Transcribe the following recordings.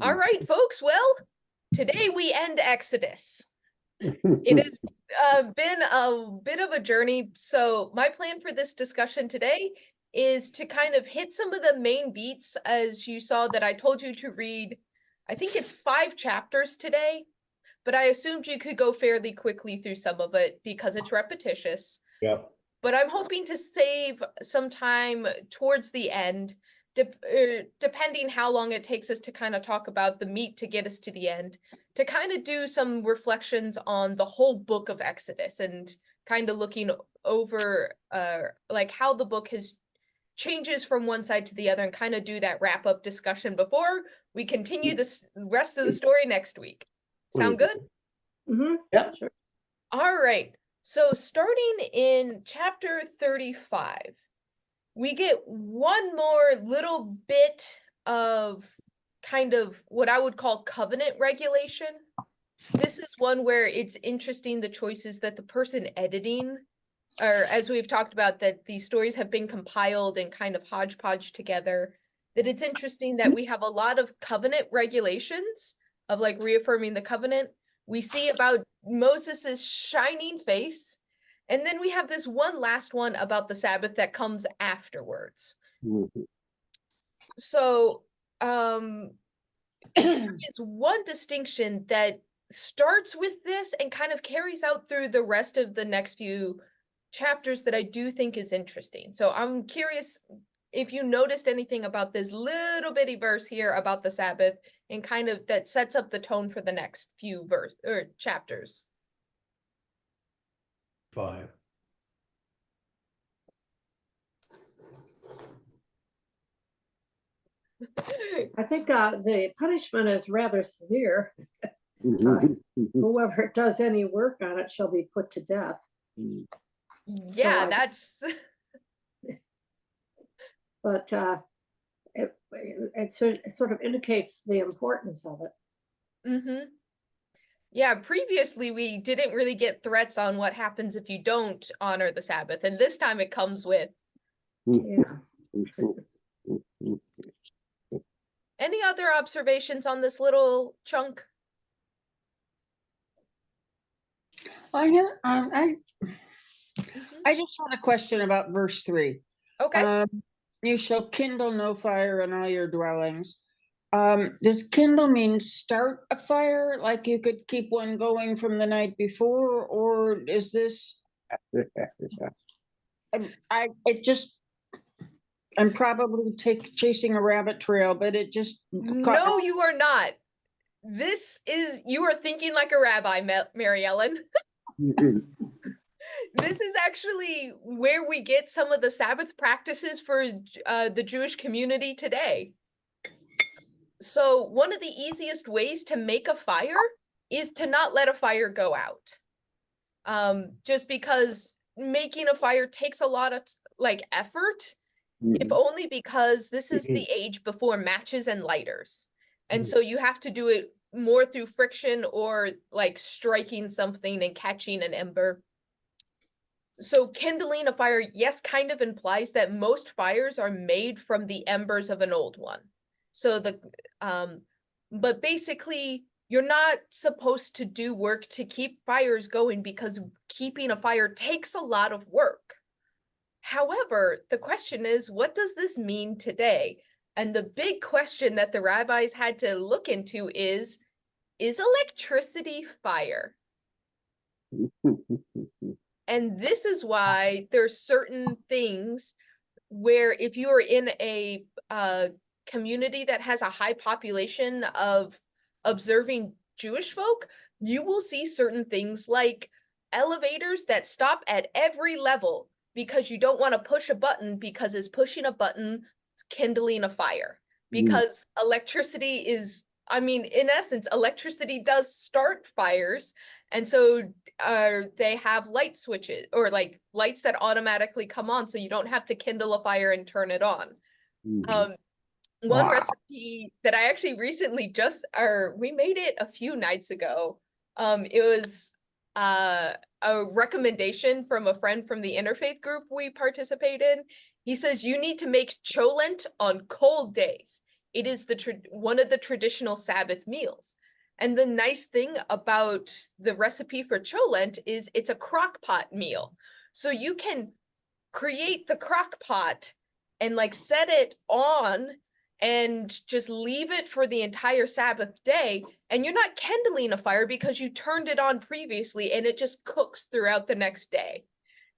All right, folks. Well, today we end Exodus. It has been a bit of a journey. So my plan for this discussion today is to kind of hit some of the main beats, as you saw that I told you to read. I think it's 5 chapters today, but I assumed you could go fairly quickly through some of it because it's repetitious. Yeah. But I'm hoping to save some time towards the end, depending how long it takes us to kind of talk about the meat to get us to the end, to kind of do some reflections on the whole book of Exodus and kind of looking over like how the book has changes from one side to the other and kind of do that wrap up discussion before we continue this rest of the story next week. Sound good? Mm-hmm. Yeah. Sure. All right. So starting in chapter 35, we get one more little bit of kind of what I would call covenant regulation. This is one where it's interesting the choices that the person editing, or as we've talked about, that these stories have been compiled and kind of hodgepodge together, that it's interesting that we have a lot of covenant regulations of like reaffirming the covenant. We see about Moses's shining face, and then we have this one last one about the Sabbath that comes afterwards. Mhm. So there is one distinction that starts with this and kind of carries out through the rest of the next few chapters that I do think is interesting. So I'm curious if you noticed anything about this little bitty verse here about the Sabbath and kind of that sets up the tone for the next few chapters. 5. I think the punishment is rather severe. Whoever does any work on it shall be put to death. Yeah, So that's. But it sort of indicates the importance of it. Mm-hmm. Yeah, previously we didn't really get threats on what happens if you don't honor the Sabbath, and this time it comes with. Yeah. Any other observations on this little chunk? I just had a question about verse 3. Okay. You shall kindle no fire in all your dwellings. Does kindle mean start a fire, like you could keep one going from the night before, or is this? I'm probably chasing a rabbit trail, but it just. No, you are not. You are thinking like a rabbi, Mary Ellen. This is actually where we get some of the Sabbath practices for the Jewish community today. So one of the easiest ways to make a fire is to not let a fire go out. Just because making a fire takes a lot of effort, if only because this is the age before matches and lighters. And so you have to do it more through friction or like striking something and catching an ember. So kindling a fire, yes, kind of implies that most fires are made from the embers of an old one. So but basically you're not supposed to do work to keep fires going because keeping a fire takes a lot of work. However, the question is, what does this mean today? And the big question that the rabbis had to look into is electricity fire? And this is why there's certain things where if you are in a community that has a high population of observing Jewish folk, you will see certain things like elevators that stop at every level because you don't want to push a button because it's pushing a button, kindling a fire. Because electricity is, I mean, in essence, electricity does start fires. And so they have light switches or like lights that automatically come on so you don't have to kindle a fire and turn it on. One recipe that I actually recently we made it a few nights ago. It was a recommendation from a friend from the interfaith group we participate in. He says you need to make cholent on cold days. It is one of the traditional Sabbath meals. And the nice thing about the recipe for cholent is it's a crock pot meal. So you can create the crock pot and like set it on and just leave it for the entire Sabbath day. And you're not kindling a fire because you turned it on previously and it just cooks throughout the next day.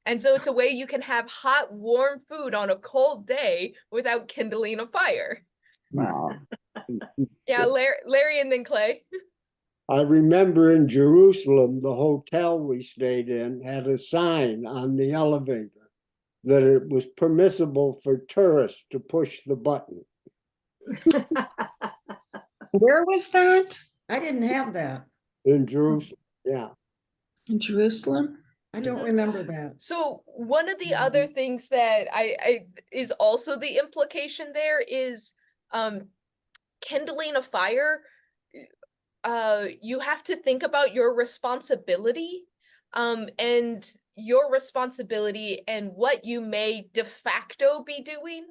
And so it's a way you can have hot, warm food on a cold day without kindling a fire. Wow. Yeah, Larry and then Clay. I remember in Jerusalem, the hotel we stayed in had a sign on the elevator that it was permissible for tourists to push the button. Where was that? I didn't have that. In Jerusalem, yeah. In Jerusalem? I don't Mhm. remember that. So one of the other things that I is also the implication there is kindling a fire. You have to think about your responsibility and your responsibility and what you may de facto be doing.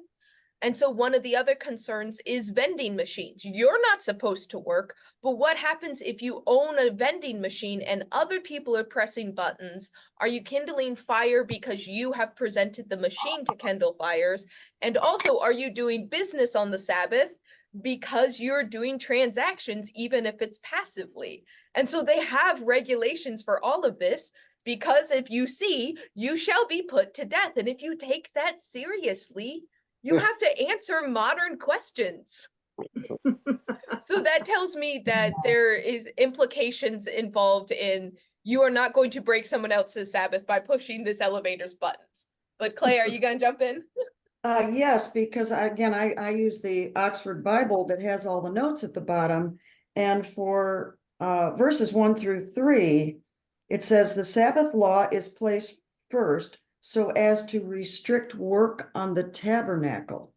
And so one of the other concerns is vending machines. You're not supposed to work, but what happens if you own a vending machine and other people are pressing buttons? Are you kindling fire because you have presented the machine to kindle fires? And also, are you doing business on the Sabbath because you're doing transactions, even if it's passively? And so they have regulations for all of this, because if you see, you shall be put to death. And if you take that seriously, you have to answer modern questions. So that tells me that there is implications involved in you are not going to break someone else's Sabbath by pushing this elevator's buttons. But Clay, are you going to jump in? Yes, because I use the Oxford Bible that has all the notes at the bottom. And for verses 1-3, it says the Sabbath law is placed first so as to restrict work on the tabernacle.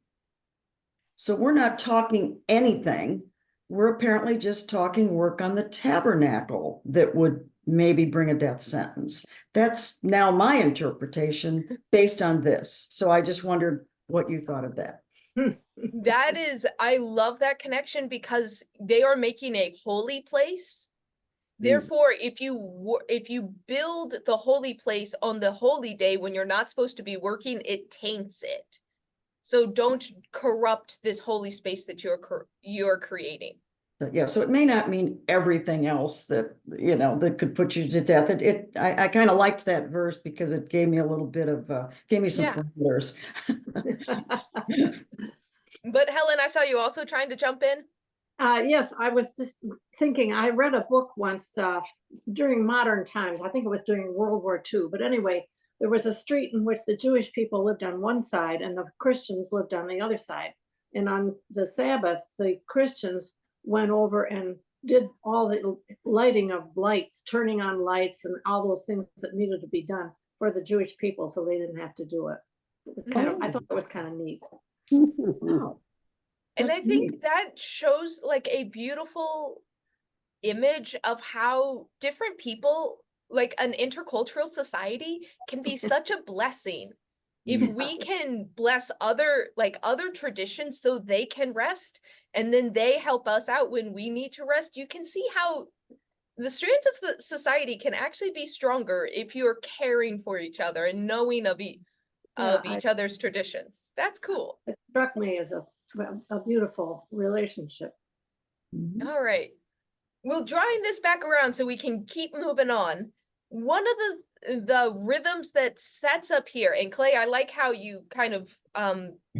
So we're not talking anything. We're apparently just talking work on the tabernacle that would maybe bring a death sentence. That's now my interpretation based on this. So I just wondered what you thought of that. That is, I love that connection because they are making a holy place. Therefore, if you build the holy place on the holy day when you're not supposed to be working, it taints it. So don't corrupt this holy space that you're creating. Yeah, so it may not mean everything else that, that could put you to death. I kind of liked that verse because it gave me a little bit of, gave me some parameters. But Helen, I saw you also trying to jump in. Yes, I was just thinking, I read a book once during modern times. I think it was during World War II. But anyway, there was a street in which the Jewish people lived on one side and the Christians lived on the other side. And on the Sabbath, the Christians went over and did all the lighting of lights, turning on lights and all those things that needed to be done for the Jewish people so they didn't have to do it. It was I thought it was kind of neat. Wow. And That's I think neat. that shows like a beautiful image of how different people, like an intercultural society, can be such a blessing. If we can bless other traditions so they can rest, and then they help us out when we need to rest, you can see how the strands of the society can actually be stronger if you're caring for each other and knowing of each other's traditions. That's cool. It struck me as a beautiful relationship. All right. We'll drawing this back around so we can keep moving on. One of the rhythms that sets up here, and Clay, I like how you kind of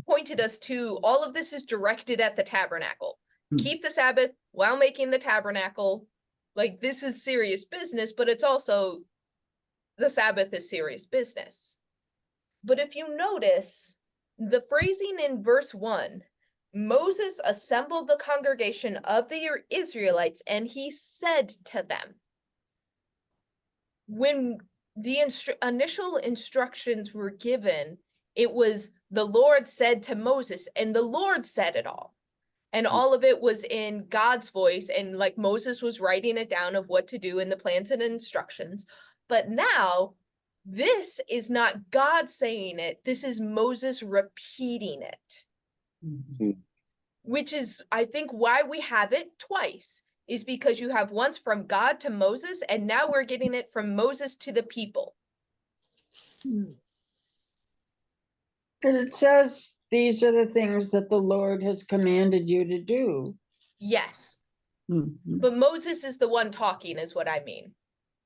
pointed us to all of this is directed at the tabernacle. Keep the Sabbath while making the tabernacle. Like, this is serious business, but it's also the Sabbath is serious business. But if you notice the phrasing in verse 1, Moses assembled the congregation of the Israelites and he said to them. When the initial instructions were given, it was the Lord said to Moses, and the Lord said it all. And all of it was in God's voice, and like Moses was writing it down of what to do in the plans and instructions. But now, this is not God saying it, this is Moses repeating it. which is, I think, why we have it twice, is because you have once from God to Moses, and now we're getting it from Moses to the people. But it says these are the things that the Lord has commanded you to do. Yes, Mhm. but Moses is the one talking, is what I mean.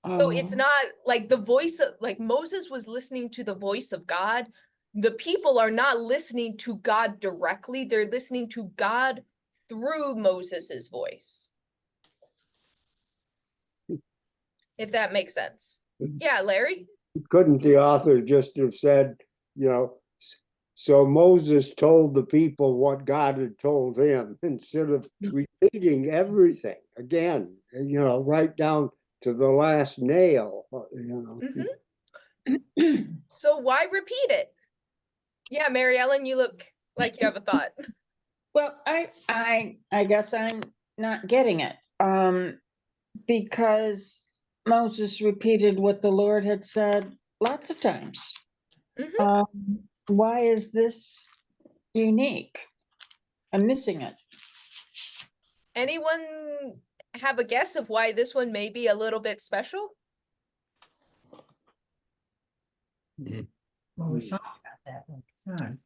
So it's Oh. not like the voice of, like Moses was listening to the voice of God. The people are not listening to God directly. They're listening to God through Moses's voice. If that makes sense. Yeah, Larry? Couldn't the author just have said, you know, so Moses told the people what God had told him instead of repeating everything again, you know, right down to the last nail, you know. So why repeat it? Yeah, Mary Ellen, you look like you have a thought. Well, I guess I'm not getting it. Because Moses repeated what the Lord had said lots of times. Mhm. Why is this unique? I'm missing it. Anyone have a guess of why this one may be a little bit special? Well, we talked about that last time.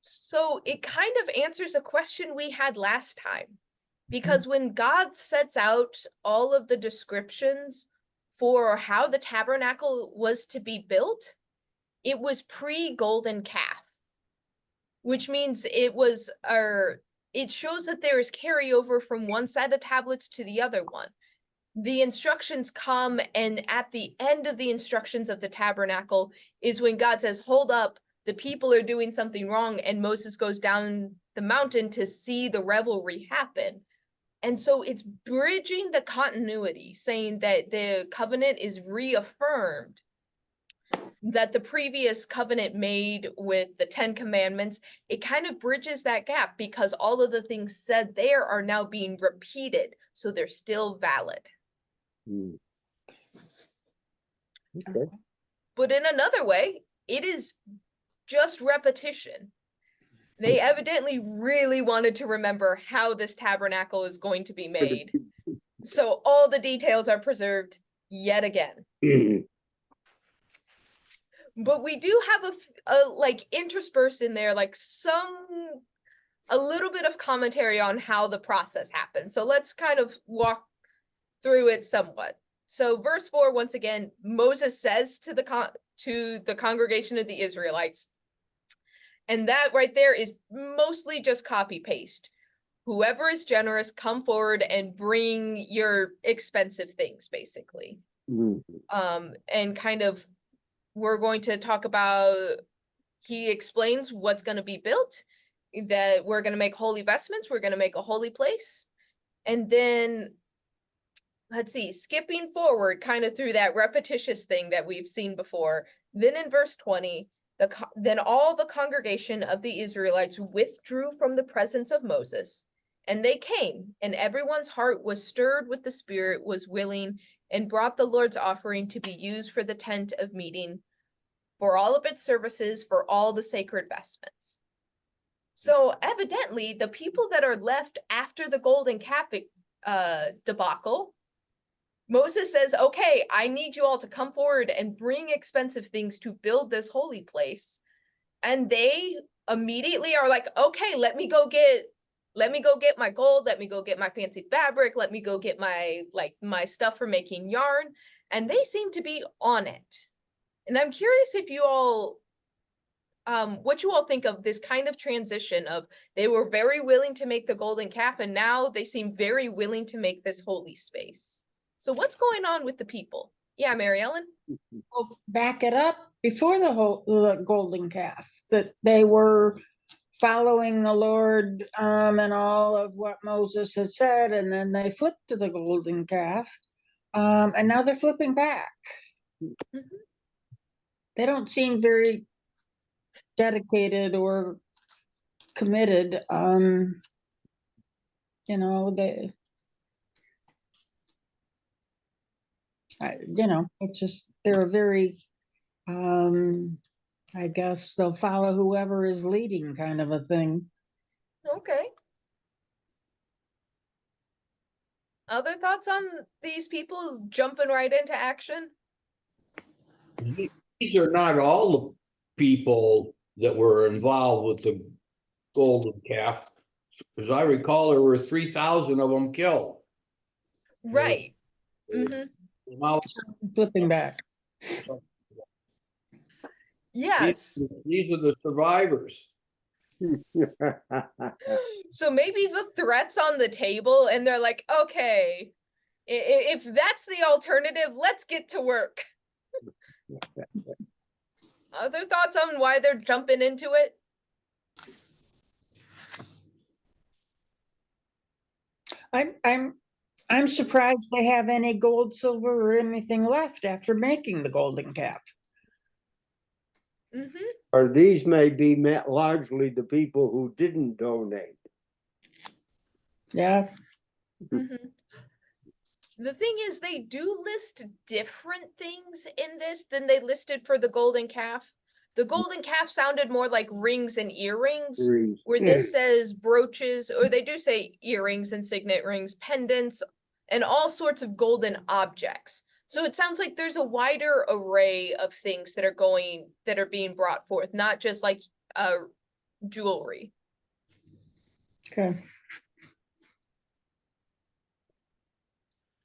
So it kind of answers a question we had last time. Because when God sets out all of the descriptions for how the tabernacle was to be built, it was pre-golden calf, which means it shows that there is carryover from one side of tablets to the other one. The instructions come, and at the end of the instructions of the tabernacle is when God says, hold up, the people are doing something wrong, and Moses goes down the mountain to see the revelry happen. And so it's bridging the continuity, saying that the covenant is reaffirmed, that the previous covenant made with the 10 Commandments, it kind of bridges that gap because all of the things said there are now being repeated, so they're still valid. Mm. Okay. But in another way, it is just repetition. They evidently really wanted to remember how this tabernacle is going to be made. So all the details are preserved yet again. But we do have a like interspersed in there, like a little bit of commentary on how the process happened. So let's kind of walk through it somewhat. So verse 4, once again, Moses says to the congregation of the Israelites, and that right there is mostly just copy paste. Whoever is generous, come forward and bring your expensive things, basically. Mm. And kind of, we're going to talk about, he explains what's going to be built, that we're going to make holy vestments, we're going to make a holy place. And then, let's see, skipping forward kind of through that repetitious thing that we've seen before. Then in verse 20, then all the congregation of the Israelites withdrew from the presence of Moses, and they came, and everyone's heart was stirred with the Spirit, was willing, and brought the Lord's offering to be used for the tent of meeting, for all of its services, for all the sacred vestments. So evidently, the people that are left after the golden calf debacle, Moses says, okay, I need you all to come forward and bring expensive things to build this holy place. And they immediately are like, okay, let me go get my gold, let me go get my fancy fabric, let me go get my stuff for making yarn. And they seem to be on it. And I'm curious if you all what you all think of this kind of transition of they were very willing to make the golden calf, and now they seem very willing to make this holy space. So what's going on with the people? Yeah, Mary Ellen? Well, back it up before the golden calf, that they were following the Lord and all of what Moses had said, and then they flipped to the golden calf, and now they're flipping back. Mhm. They don't seem very dedicated or committed. You know, it's just they're very, I guess they'll follow whoever is leading, kind of a thing. Okay. Other thoughts on these people jumping right into action? These are not all the people that were involved with the golden calf. As I recall, there were 3,000 of them killed. Right. Mm-hmm. Now, Flipping back. Yes. these are the survivors. So maybe the threat's on the table and they're like, okay, if that's the alternative, let's get to work. Other thoughts on why they're jumping into it? I'm surprised they have any gold, silver, or anything left after making the golden calf. Mm-hmm. Or these may be largely the people who didn't donate. Yeah. Mm-hmm. The thing is, they do list different things in this than they listed for the golden calf. The golden calf sounded more like rings and earrings, where this says brooches, or they do say earrings and signet rings, pendants, and all sorts of golden objects. So it sounds like there's a wider array of things that are being brought forth, not just like jewelry. Okay.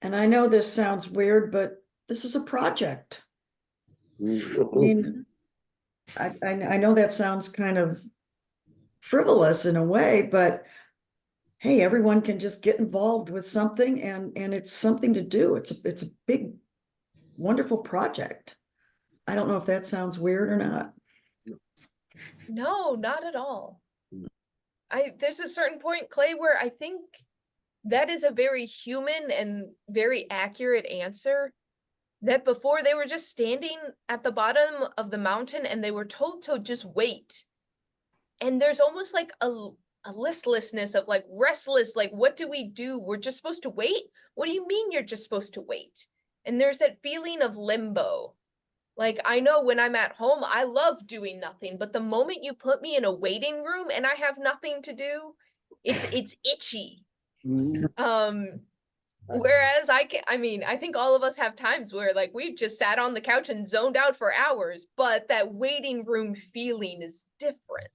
And I know this sounds weird, but this is a project. I mean, I know that sounds kind of frivolous in a way, but hey, everyone can just get involved with something and it's something to do. It's a big, wonderful project. I don't know if that sounds weird or not. No, not at all. There's a certain point, Clay, where I think that is a very human and very accurate answer. That before they were just standing at the bottom of the mountain and they were told to just wait. And there's almost like a listlessness of like restless, like, what do we do? We're just supposed to wait? What do you mean you're just supposed to wait? And there's that feeling of limbo. Like, I know when I'm at home, I love doing nothing, but the moment you put me in a waiting room and I have nothing to do, it's itchy. Whereas I think all of us have times where like we've just sat on the couch and zoned out for hours, but that waiting room feeling is different.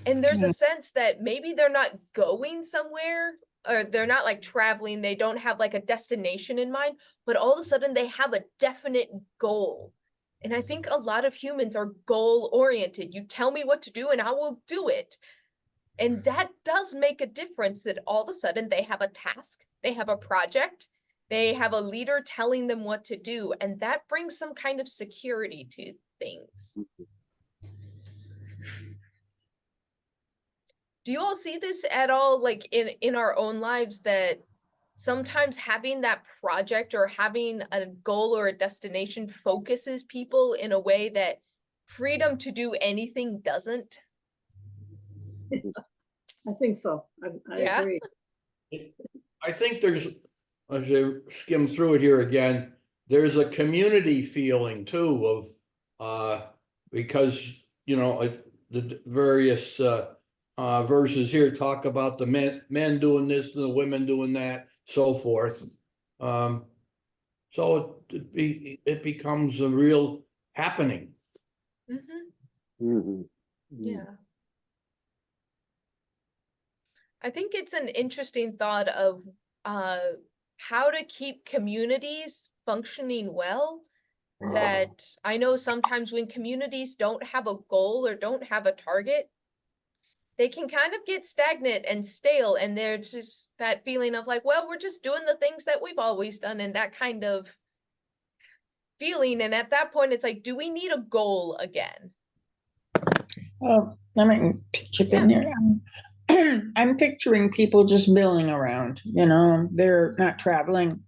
And there's a sense that maybe they're not going somewhere, or they're not like traveling, they don't have like a destination in mind, but all of a sudden they have a definite goal. And I think a lot of humans are goal oriented. You tell me what to do and I will do it. And that does make a difference, that all of a sudden they have a task, they have a project, they have a leader telling them what to do, and that brings some kind of security to things. Do you all see this at all, like in our own lives, that sometimes having that project or having a goal or a destination focuses people in a way that freedom to do anything doesn't? I think so. I Yeah. agree. I think there's, as I skim through it here again, there's a community feeling too of, because, you know, the various verses here talk about the men doing this and the women doing that, so forth. So it becomes a real happening. Mm-hmm. Yeah. I think it's an interesting thought of how to keep communities functioning well. That I know sometimes when communities don't have a goal or don't have a target, they can kind of get stagnant and stale, and there's just that feeling of like, well, we're just doing the things that we've always done, and that kind of feeling. And at that point, it's like, do we need a goal again? Oh, let me chip in here. I'm picturing people just milling around, you know, they're not traveling.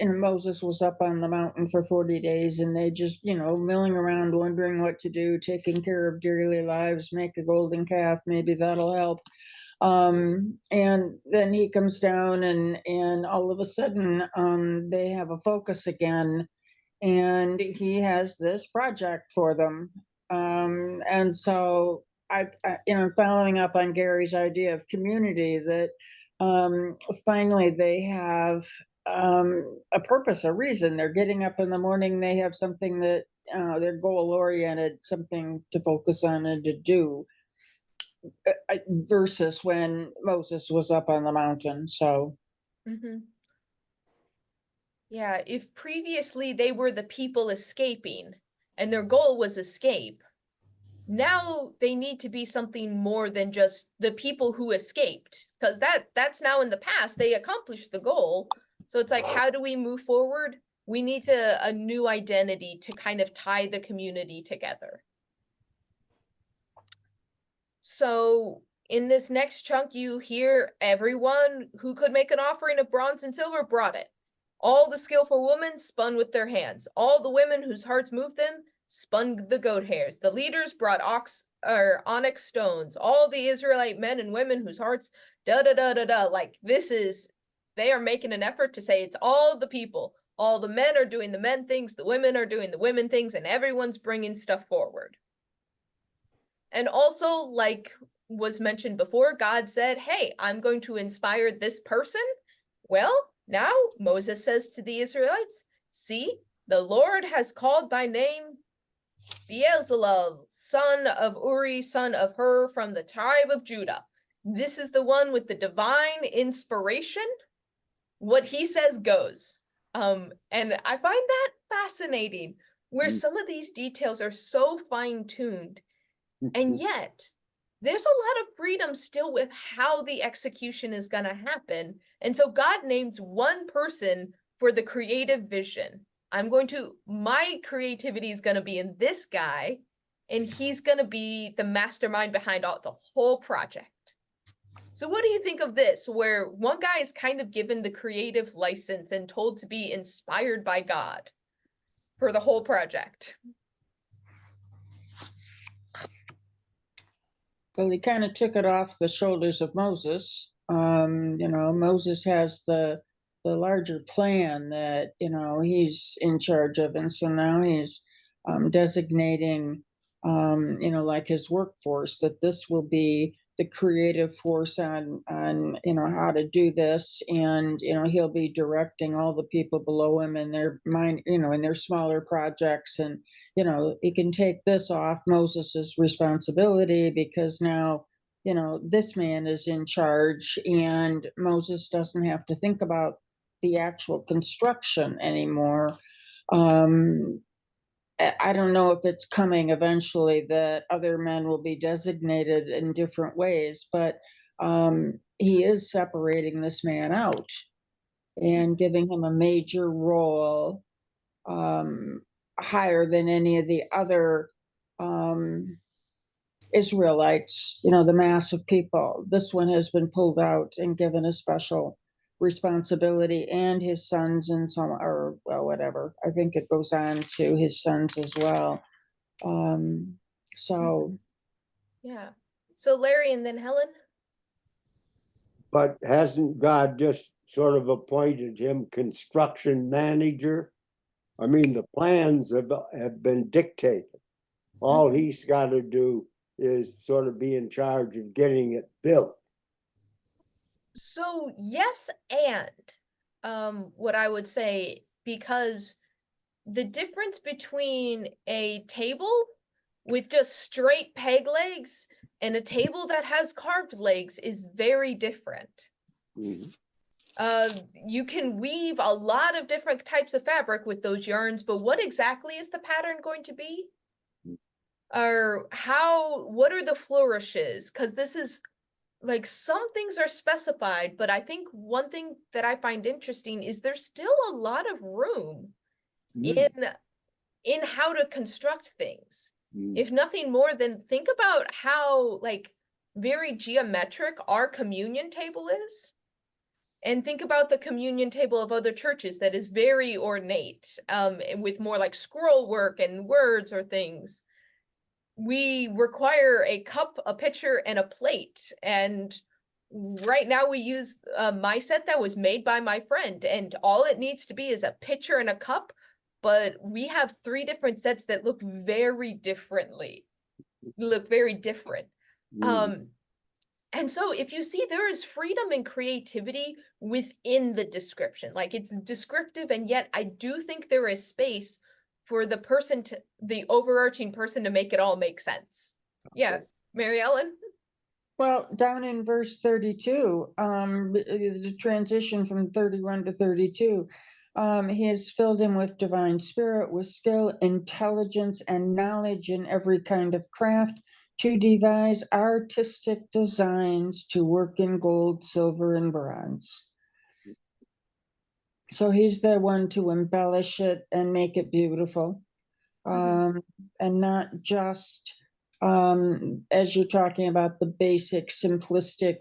And Moses was up on the mountain for 40 days and they just, you know, milling around, wondering what to do, taking care of daily lives, make a golden calf, maybe that'll help. And then he comes down and all of a sudden they have a focus again, and he has this project for them. And so following up on Gary's idea of community, that finally they have a purpose, a reason. They're getting up in the morning, they have something that they're goal oriented, something to focus on and to do, versus when Moses was up on the mountain. So yeah, if previously they were the people escaping and their goal was escape, now they need to be something more than just the people who escaped, because that's now in the past. They accomplished the goal. So it's like, how do we move forward? We need a new identity to kind of tie the community together. So in this next chunk, you hear everyone who could make an offering of bronze and silver brought it. All the skillful women spun with their hands. All the women whose hearts moved them spun the goat hairs. The leaders brought onyx stones. All the Israelite men and women whose hearts like they are making an effort to say it's all the people. All the men are doing the men things, the women are doing the women things, and everyone's bringing stuff forward. And also, like was mentioned before, God said, hey, I'm going to inspire this person. Well, now Moses says to the Israelites, see, the Lord has called by name Beelzebub, son of Uri, son of Hur, from the tribe of Judah. This is the one with the divine inspiration. What he says goes. And I find that fascinating, where some of these details are so fine-tuned, and yet there's a lot of freedom still with how the execution is going to happen. And so God names one person for the creative vision. My creativity is going to be in this guy, and he's going to be the mastermind behind the whole project. So what do you think of this, where one guy is kind of given the creative license and told to be inspired by God for the whole project? So he kind of took it off the shoulders of Moses. Moses has the larger plan that, he's in charge of. And so now he's designating, like his workforce, that this will be the creative force on how to do this. And, he'll be directing all the people below him in their mind, in their smaller projects. And, he can take this off Moses's responsibility, because now, this man is in charge, and Moses doesn't have to think about the actual construction anymore. I don't know if it's coming eventually that other men will be designated in different ways, but he is separating this man out and giving him a major role, higher than any of the other Israelites, the mass of people. This one has been pulled out and given a special responsibility, and his sons and so, or well, whatever. I think it goes on to his sons as well. So yeah. So Larry and then Helen. But hasn't God just sort of appointed him construction manager? I mean, the plans have been dictated. All he's got to do is sort of be in charge of getting it built. So yes, and what I would say, because the difference between a table with just straight peg legs and a table that has carved legs is very different. You can weave a lot of different types of fabric with those yarns, but what exactly is the pattern going to be? Or what are the flourishes? Because this is, like, some things are specified, but I think one thing that I find interesting is there's still a lot of room in how to construct things. If nothing more than think about how, like, very geometric our communion table is, and think about the communion table of other churches that is very ornate, with more like scroll work and words or things. We require a cup, a pitcher, and a plate. And right now we use my set that was made by my friend, and all it needs to be is a pitcher and a cup. but we have 3 different sets that look very differently, look very different. And so if you see, there is freedom and creativity within the description. Like, it's descriptive, and yet I do think there is space for the overarching person to make it all make sense. Yeah, Mary Ellen? Well, down in verse 32, the transition from 31 to 32, he has filled him with divine spirit, with skill, intelligence, and knowledge in every kind of craft, to devise artistic designs, to work in gold, silver, and bronze. So he's the one to embellish it and make it beautiful. And not just, as you're talking about, the basic, simplistic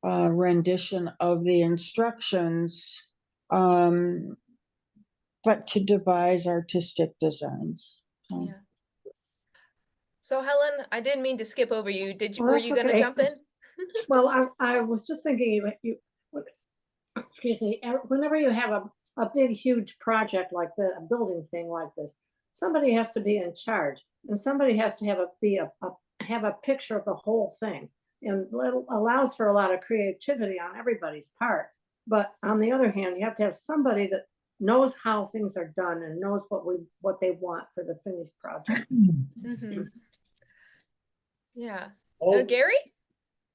rendition of the instructions, but to devise artistic designs. So. Yeah. So Helen, I didn't mean to skip over you. Well, Were that's you gonna okay. jump in? Well, I was just thinking, excuse me, whenever you have a big, huge project like this, a building thing like this, somebody has to be in charge, and somebody has to have a picture of the whole thing. And it allows for a lot of creativity on everybody's part. But on the other hand, you have to have somebody that knows how things are done and knows what they want for the finished project. Yeah. Oh, Gary?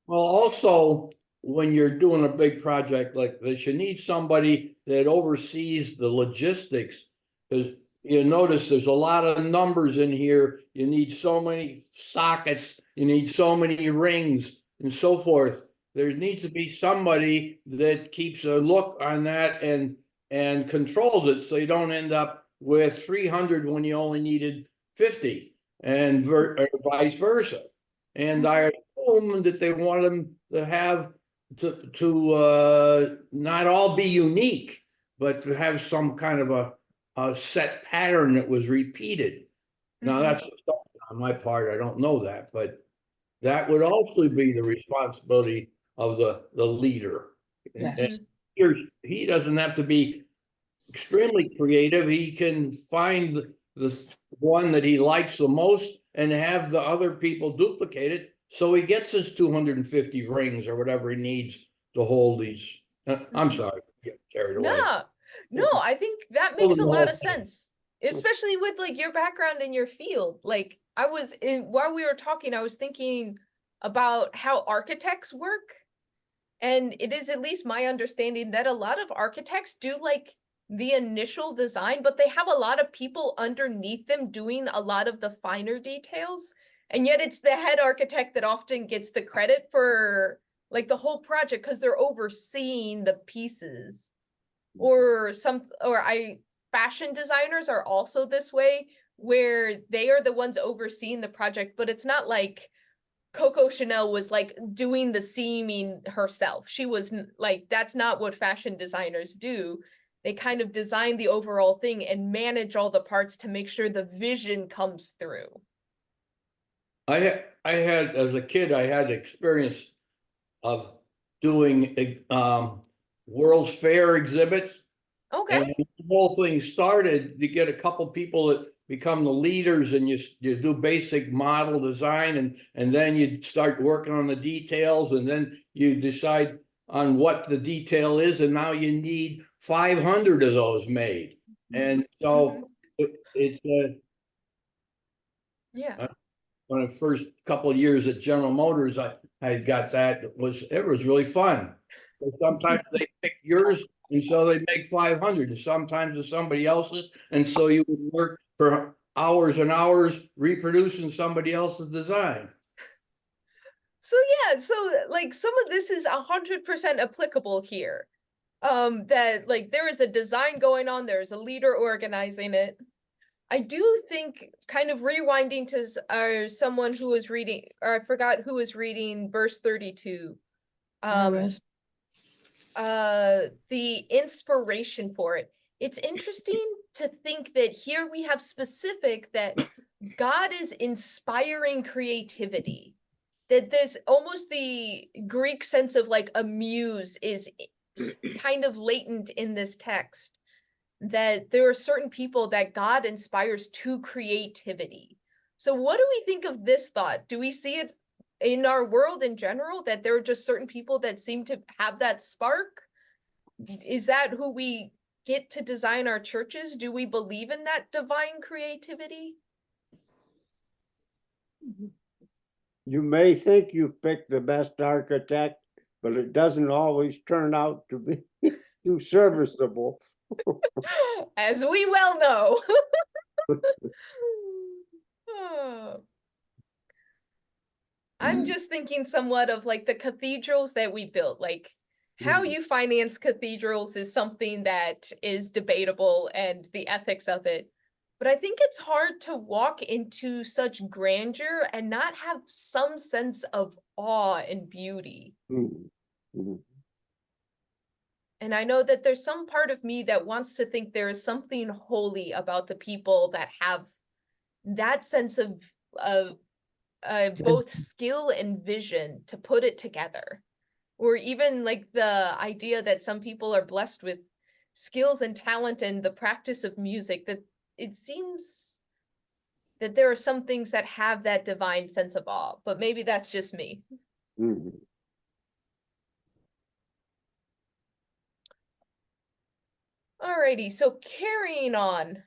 well, also, when you're doing a big project like this, you need somebody that oversees the logistics. Because you notice there's a lot of numbers in here. You need so many sockets, you need so many rings and so forth. There needs to be somebody that keeps a look on that and controls it, so you don't end up with 300 when you only needed 50, and or vice versa. And I assume that they want them to have to not all be unique, but to have some kind of a set pattern that was repeated. Now, that's on my part, I don't know that, but that would also be the responsibility of the leader. Yes. He doesn't have to be extremely creative. He can find the one that he likes the most and have the other people duplicate it, so he gets his 250 rings or whatever he needs to hold these. I'm sorry, get carried away. No, I think that makes a lot of sense, especially with like your background in your field. Like, while we were talking, I was thinking about how architects work. And it is at least my understanding that a lot of architects do like the initial design, but they have a lot of people underneath them doing a lot of the finer details. And yet it's the head architect that often gets the credit for like the whole project, because they're overseeing the pieces. Fashion designers are also this way, where they are the ones overseeing the project, but it's not like Coco Chanel was like doing the seaming herself. She was like, that's not what fashion designers do. They kind of design the overall thing and manage all the parts to make sure the vision comes through. I had, as a kid, I had experience of doing World's Fair exhibits. Okay. And the whole thing started to get a couple people that become the leaders, and you do basic model design, and then you start working on the details, and then you decide on what the detail is, and now you need 500 of those made. And so it's Yeah. when the first couple of years at General Motors, I got that. It was really fun. But sometimes they pick yours, and so they make 500, and sometimes it's somebody else's, and so you would work for hours and hours reproducing somebody else's design. So yeah, so like some of this is 100% applicable here. That like there is a design going on, there's a leader organizing it. I do think, kind of rewinding to someone who was reading, or I forgot who was reading verse 32. The inspiration for it. It's interesting to think that here we have specific that God is inspiring creativity. That there's almost the Greek sense of like a muse is kind of latent in this text. that there are certain people that God inspires to creativity. So what do we think of this thought? Do we see it in our world in general, that there are just certain people that seem to have that spark? Is that who we get to design our churches? Do we believe in that divine creativity? You may think you've picked the best architect, but it doesn't always turn out to be too serviceable. As we well know. Oh. I'm just thinking somewhat of like the cathedrals that we built. Like how Mhm. you finance cathedrals is something that is debatable, and the ethics of it. But I think it's hard to walk into such grandeur and not have some sense of awe and beauty. Mhm. Mhm. And I know that there's some part of me that wants to think there is something holy about the people that have that sense of both skill and vision to put it together. Or even like the idea that some people are blessed with skills and talent and the practice of music, that it seems that there are some things that have that divine sense of awe, but maybe that's just me. Mhm. Alrighty, so carrying on.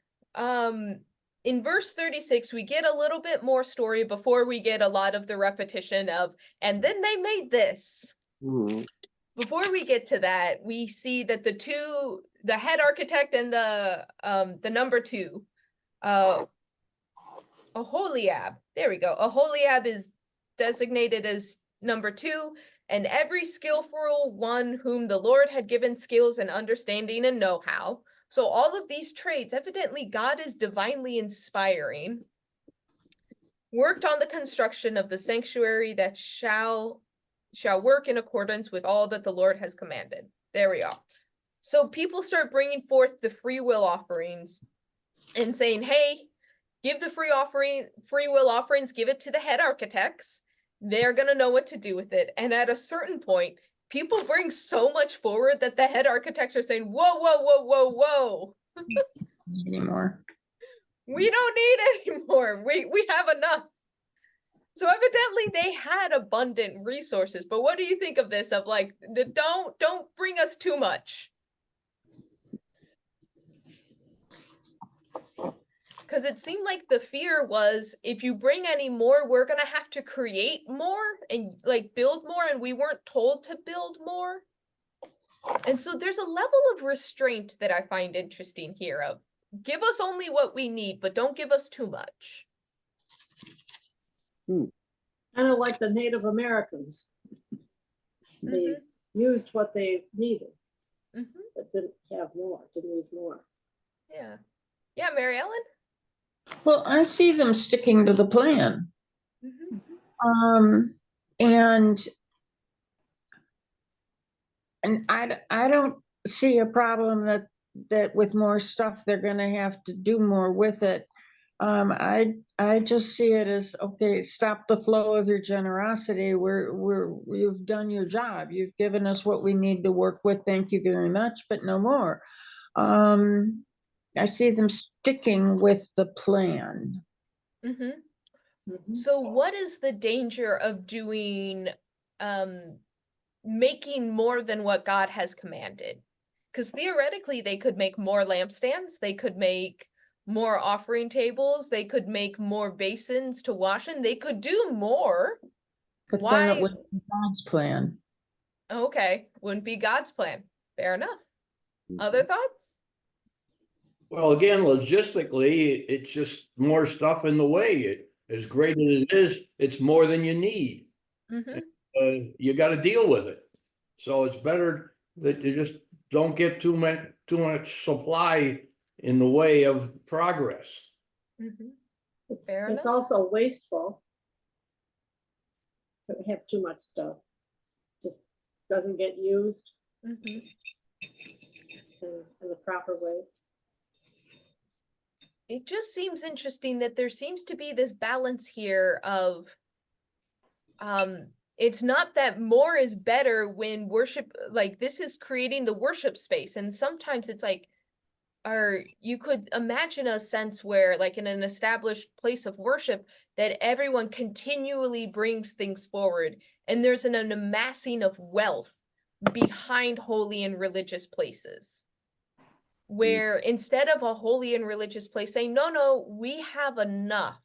In verse 36, we get a little bit more story before we get a lot of the repetition of, and then they made this. Mhm. Before we get to that, we see that the head architect and the number two, Aholiab. There we go. Aholiab is designated as number two, and every skillful one whom the Lord had given skills and understanding and know-how. So all of these traits, evidently God is divinely inspiring, worked on the construction of the sanctuary that shall work in accordance with all that the Lord has commanded. There we are. So people start bringing forth the free will offerings and saying, hey, give the free will offerings, give it to the head architects. They're going to know what to do with it. And at a certain point, people bring so much forward that the head architects are saying, whoa, whoa, whoa, whoa, whoa. Anymore. We don't need anymore. We have enough. So evidently they had abundant resources. But what do you think of this? Of like, don't bring us too much. Because it seemed like the fear was, if you bring any more, we're gonna have to create more and like build more, and we weren't told to build more. And so there's a level of restraint that I find interesting here of, give us only what we need, but don't give us too much. Kind of like the Native Americans. They used what they needed, but didn't have more, didn't use more. Yeah. Yeah, Mary Ellen? Well, I see them sticking to the plan. And I don't see a problem that with more stuff they're going to have to do more with it. I just see it as, okay, stop the flow of your generosity. You've done your job. You've given us what we need to work with. Thank you very much, but no more. I see them sticking with the plan. So what is the danger of doing, making more than what God has commanded? Because theoretically they could make more lampstands, they could make more offering tables, they could make more basins to wash in, they could do more. But Why? then it would be God's plan. Okay, wouldn't be God's plan. Fair enough. Other thoughts? Well, again, logistically, it's just more stuff in the way. As great as it is, it's more than you need. You got to deal with it. So it's better that you just don't get too much supply in the way of progress. Fair It's enough. also wasteful to have too much stuff. Just doesn't get used in the proper way. It just seems interesting that there seems to be this balance here of, it's not that more is better when worship, like this is creating the worship space. And sometimes it's like, or you could imagine a sense where, like in an established place of worship, that everyone continually brings things forward, and there's an amassing of wealth behind holy and religious places. Where instead of a holy and religious place saying, no, no, we have enough,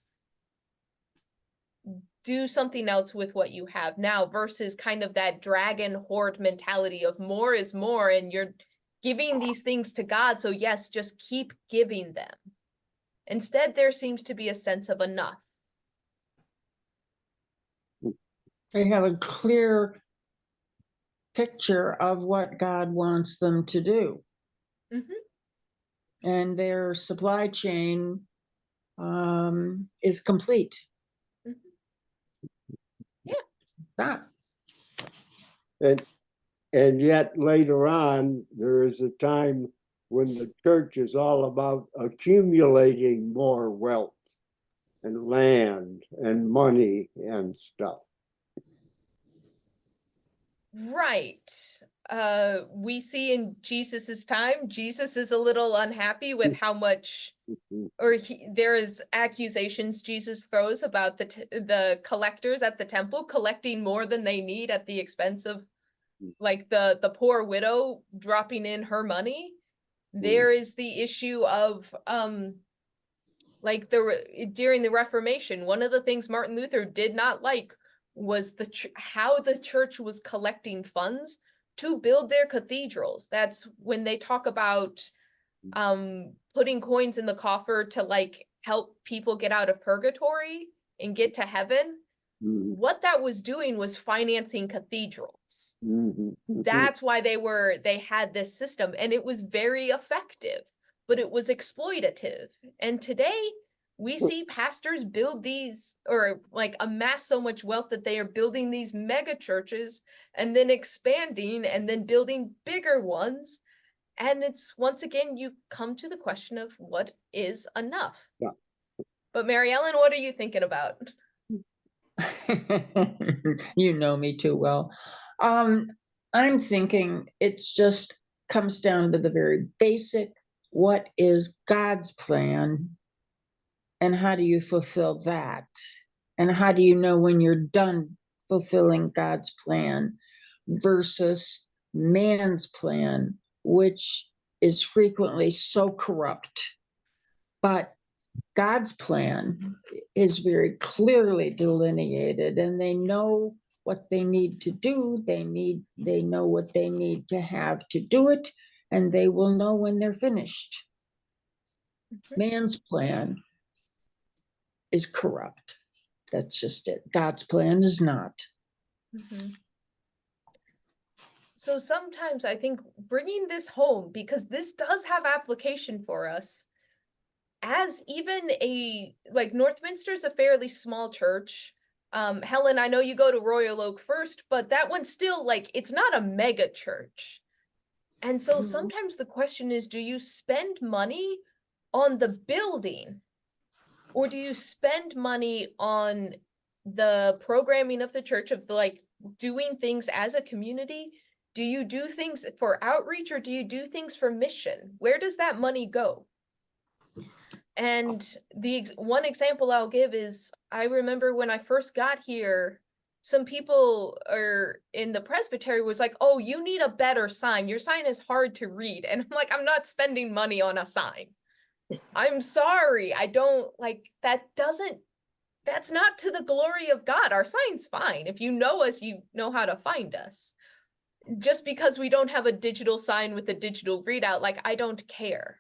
do something else with what you have now, versus kind of that dragon horde mentality of more is more, and you're giving these things to God, so yes, just keep giving them. Instead, there seems to be a sense of enough. They have a clear picture of what God wants them to do. Mhm. And their supply chain is complete. Mhm. Yeah. That. And yet later on, there is a time when the church is all about accumulating more wealth and land and money and stuff. Right. We see in Jesus's time, Jesus is a little unhappy with how much, or there is accusations Jesus throws about the collectors at the temple collecting more than they need at the expense of, like, the poor widow dropping in her money. There is the issue of like during the Reformation, one of the things Martin Luther did not like was how the church was collecting funds to build their cathedrals. That's when they talk about putting coins in the coffer to, like, help people get out of purgatory and get to heaven. What that was doing was financing cathedrals. That's why they had this system, and it was very effective, but it was exploitative. And today we see pastors build these, or like amass so much wealth that they are building these mega churches and then expanding and then building bigger ones. And it's, once again, you come to the question of what is enough. Yeah. But Mary Ellen, what are you thinking about? You know me too well. I'm thinking it's just comes down to the very basic, what is God's plan and how do you fulfill that? And how do you know when you're done fulfilling God's plan versus man's plan, which is frequently so corrupt? But God's plan is very clearly delineated, and they know what they need to do. They know what they need to have to do it, and they will know when they're finished. Man's plan is corrupt. That's just it. God's plan is not. So sometimes I think bringing this home, because this does have application for us, as even like Northminster's a fairly small church. Helen, I know you go to Royal Oak first, but that one's still, like, it's not a mega church. And so sometimes the question is, do you spend money on the building, or do you spend money on the programming of the church, of like doing things as a community? Do you do things for outreach, or do you do things for mission? Where does that money go? And the one example I'll give is, I remember when I first got here, some people in the Presbyterian was like, oh, you need a better sign. Your sign is hard to read. And I'm like, I'm not spending money on a sign. I'm sorry. I don't, like, that's not to the glory of God. Our sign's fine. If you know us, you know how to find us. Just because we don't have a digital sign with a digital readout, like, I don't care.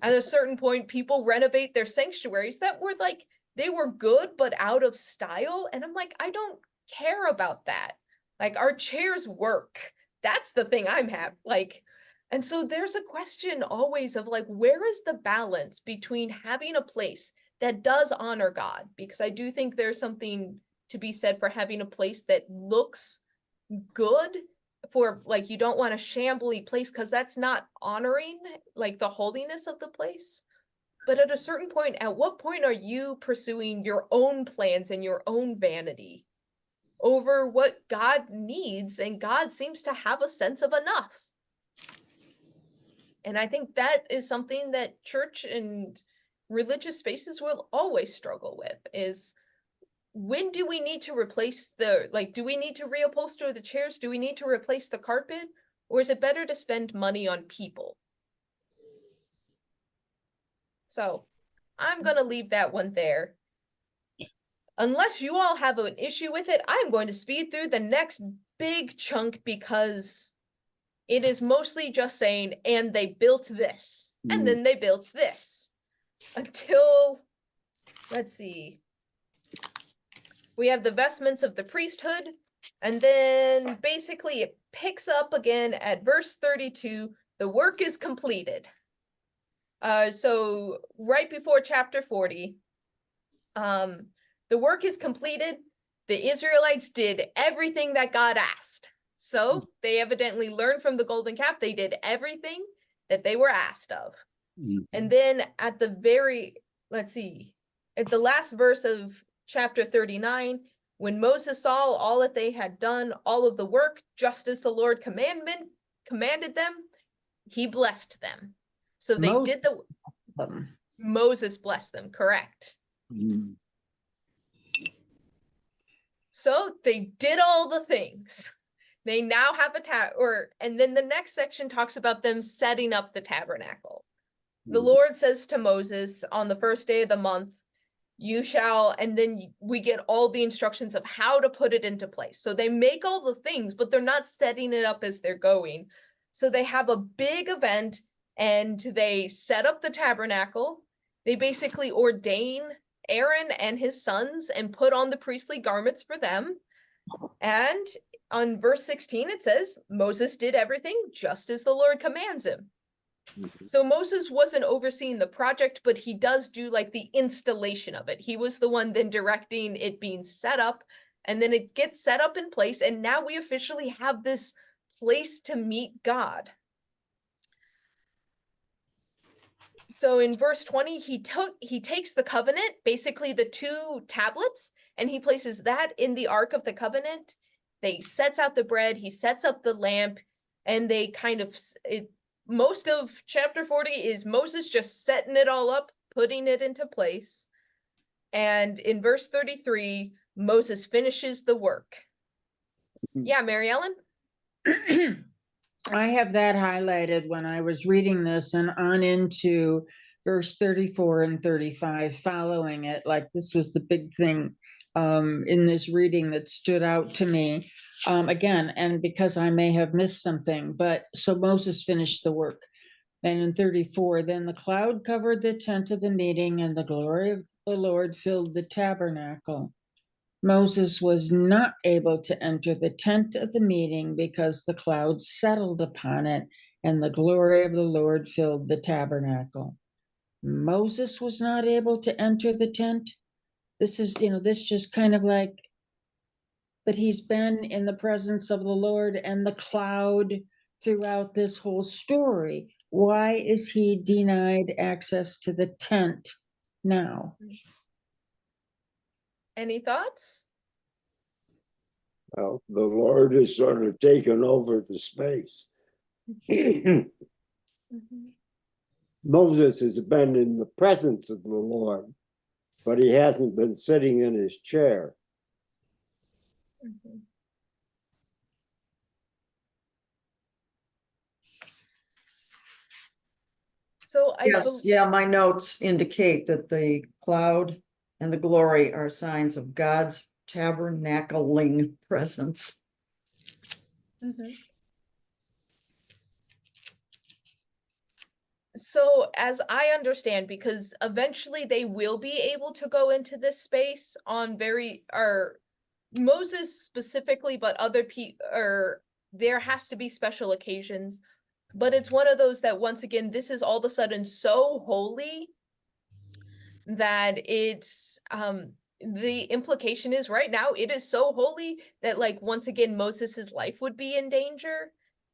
At a certain point, people renovate their sanctuaries that were like, they were good, but out of style. And I'm like, I don't care about that. Like, our chairs work. That's the thing I'm like, and so there's a question always of, like, where is the balance between having a place that does honor God? Because I do think there's something to be said for having a place that looks good, for, like, you don't want a shambly place, because that's not honoring, like, the holiness of the place. But at a certain point, at what point are you pursuing your own plans and your own vanity over what God needs? And God seems to have a sense of enough. And I think that is something that church and religious spaces will always struggle with, is when do we need to replace do we need to reupholster the chairs? Do we need to replace the carpet? Or is it better to spend money on people? So I'm going to leave that one there. Unless you all have an issue with it, I'm going to speed through the next big chunk because it is mostly just saying, and they built this, and then they built this. Until, let's see, we have the vestments of the priesthood, and then basically it picks up again at verse 32, the work is completed. So right before chapter 40, the work is completed. The Israelites did everything that God asked. So they evidently learned from the golden calf. They did everything that they were asked of. And then at the at the last verse of chapter 39, when Moses saw all that they had done, all of the work, just as the Lord commanded them, he blessed them. So they did Moses blessed them, correct. So they did all the things. They now have and then the next section talks about them setting up the tabernacle. The Lord says to Moses on the first day of the month, you shall, and then we get all the instructions of how to put it into place. So they make all the things, but they're not setting it up as they're going. So they have a big event and they set up the tabernacle. They basically ordain Aaron and his sons and put on the priestly garments for them. And on verse 16, it says, Moses did everything just as the Lord commands him. So Moses wasn't overseeing the project, but he does do like the installation of it. He was the one then directing it being set up, and then it gets set up in place. And now we officially have this place to meet God. So in verse 20, he takes the covenant, basically the 2 tablets, and he places that in the Ark of the Covenant. He sets out the bread, he sets up the lamp, and they most of chapter 40 is Moses just setting it all up, putting it into place. And in verse 33, Moses finishes the work. Yeah, Mary Ellen? I have that highlighted when I was reading this and on into verse 34 and 35, following it. Like this was the big thing in this reading that stood out to me. Again, and because I may have missed something, but so Moses finished the work. And in 34, then the cloud covered the tent of the meeting and the glory of the Lord filled the tabernacle. Moses was not able to enter the tent of the meeting because the cloud settled upon it and the glory of the Lord filled the tabernacle. Moses was not able to enter the tent. This is, this just kind of like, but he's been in the presence of the Lord and the cloud throughout this whole story. Why is he denied access to the tent now? Any thoughts? Well, the Lord has sort of taken over the space. Moses has been in the presence of the Lord, but he hasn't been sitting in his chair. So my notes indicate that the cloud and the glory are signs of God's tabernacling presence. So as I understand, because eventually they will be able to go into this space on Moses specifically, but other people, or there has to be special occasions. But it's one of those that once again, this is all of a sudden so holy that it's the implication is right now it is so holy that like once again Moses's life would be in danger.